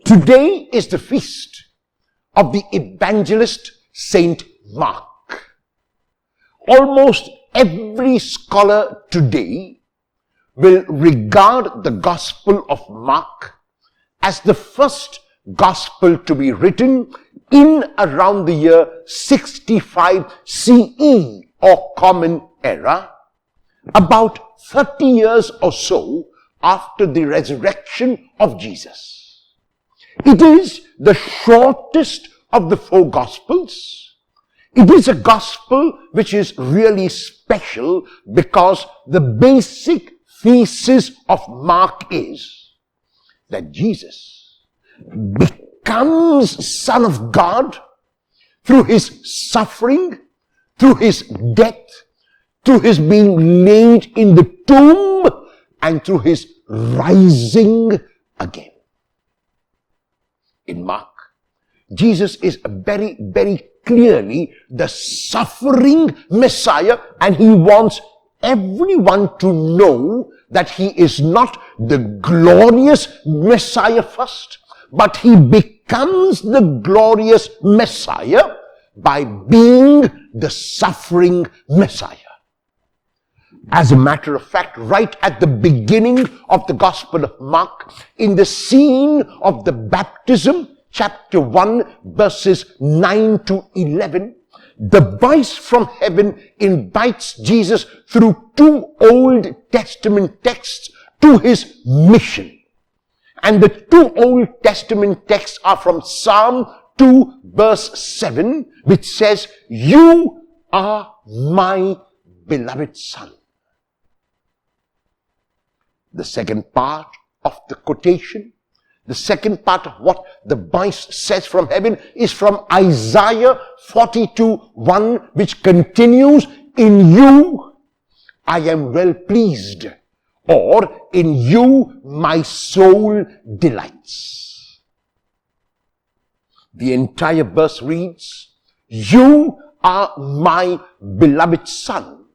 Today is the feast of the evangelist Saint Mark. Almost every scholar today will regard the Gospel of Mark as the first Gospel to be written in around the year 65 CE or Common Era, about 30 years or so after the resurrection of Jesus. It is the shortest of the four Gospels. It is a Gospel which is really special because the basic thesis of Mark is that Jesus becomes Son of God through his suffering, through his death, through his being laid in the tomb, and through his rising again. In Mark, Jesus is very, very clearly the suffering Messiah, and he wants everyone to know that he is not the glorious Messiah first, but he becomes the glorious Messiah by being the suffering Messiah. As a matter of fact, right at the beginning of the Gospel of Mark, in the scene of the baptism, chapter 1, verses 9 to 11, the voice from heaven invites Jesus through two Old Testament texts to his mission. And the two Old Testament texts are from Psalm 2, verse 7, which says, "You are my beloved Son." The second part of the quotation, the second part of what the voice says from heaven is from Isaiah 42:1, which continues, "In you I am well pleased," or "In you my soul delights." The entire verse reads, "You are my beloved Son.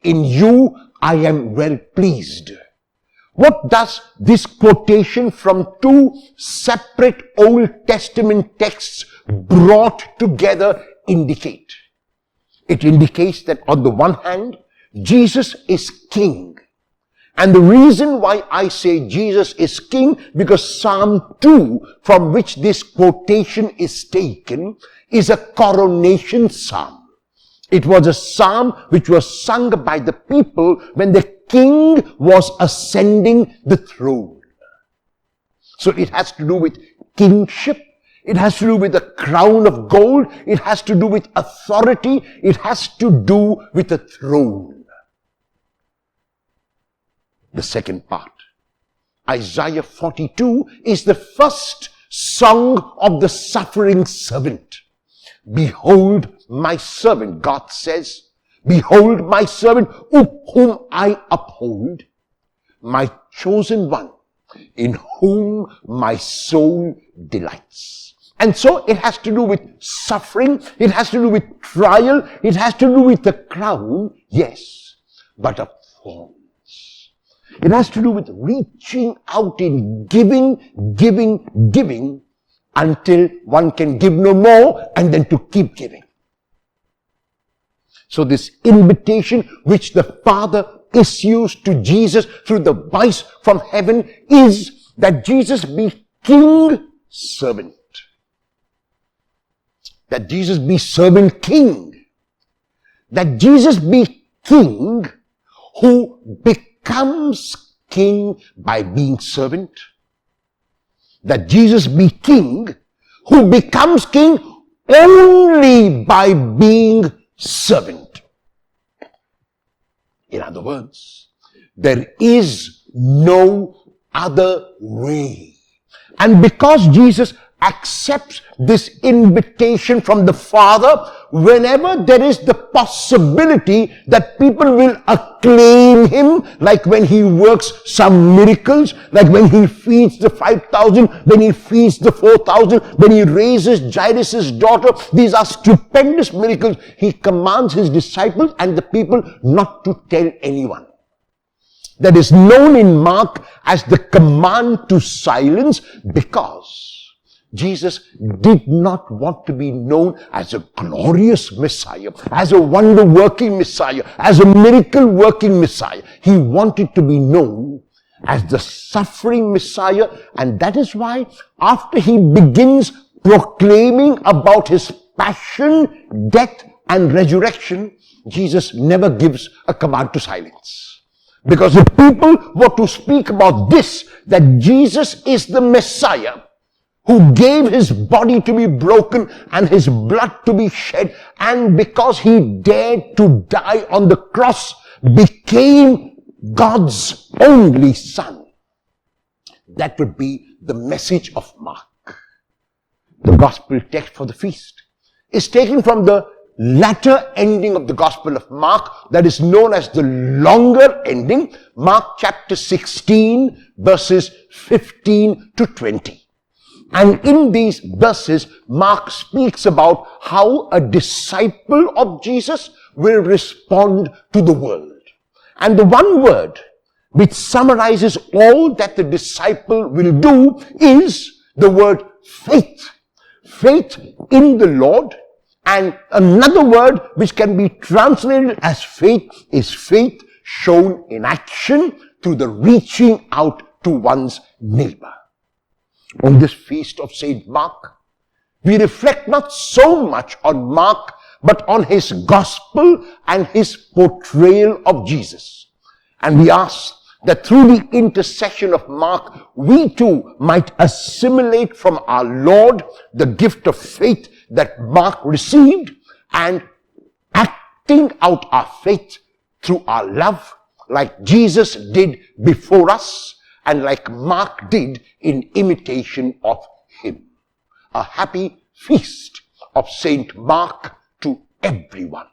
In you I am well pleased." What does this quotation from two separate Old Testament texts brought together indicate? It indicates that on the one hand, Jesus is King. And the reason why I say Jesus is King, because Psalm 2, from which this quotation is taken, is a coronation psalm. It was a psalm which was sung by the people when the king was ascending the throne. So it has to do with kingship. It has to do with the crown of gold. It has to do with authority. It has to do with the throne. The second part, Isaiah 42, is the first song of the suffering servant. "Behold my servant," God says. "Behold my servant whom I uphold, my chosen one, in whom my soul delights." And so it has to do with suffering, it has to do with trial, it has to do with the crown, yes, but of thorns. It has to do with reaching out in giving until one can give no more, and then to keep giving. So this invitation which the Father issues to Jesus through the voice from heaven is that Jesus be King, servant. That Jesus be servant king. That Jesus be King who becomes King by being servant. That Jesus be King who becomes King only by being servant. In other words, there is no other way. And because Jesus accepts this invitation from the Father, whenever there is the possibility that people will acclaim him, like when he works some miracles, like when he feeds the 5,000, when he feeds the 4,000, when he raises Jairus' daughter, these are stupendous miracles. He commands his disciples and the people not to tell anyone. That is known in Mark as the command to silence, because Jesus did not want to be known as a glorious Messiah, as a wonder-working Messiah, as a miracle-working Messiah. He wanted to be known as the suffering Messiah, and that is why after he begins proclaiming about his passion, death, and resurrection, Jesus never gives a command to silence. Because if people were to speak about this, that Jesus is the Messiah, who gave his body to be broken and his blood to be shed, and because he dared to die on the cross, became God's only Son. That would be the message of Mark. The gospel text for the feast is taken from the latter ending of the Gospel of Mark, that is known as the longer ending, Mark chapter 16, verses 15 to 20. And in these verses, Mark speaks about how a disciple of Jesus will respond to the world. And the one word which summarizes all that the disciple will do is the word faith. Faith in the Lord. And another word which can be translated as faith is faith shown in action through the reaching out to one's neighbor. On this feast of Saint Mark, we reflect not so much on Mark, but on his gospel and his portrayal of Jesus. And we ask that through the intercession of Mark, we too might assimilate from our Lord the gift of faith that Mark received, and acting out our faith through our love, like Jesus did before us, and like Mark did in imitation of him. A happy feast of Saint Mark to everyone.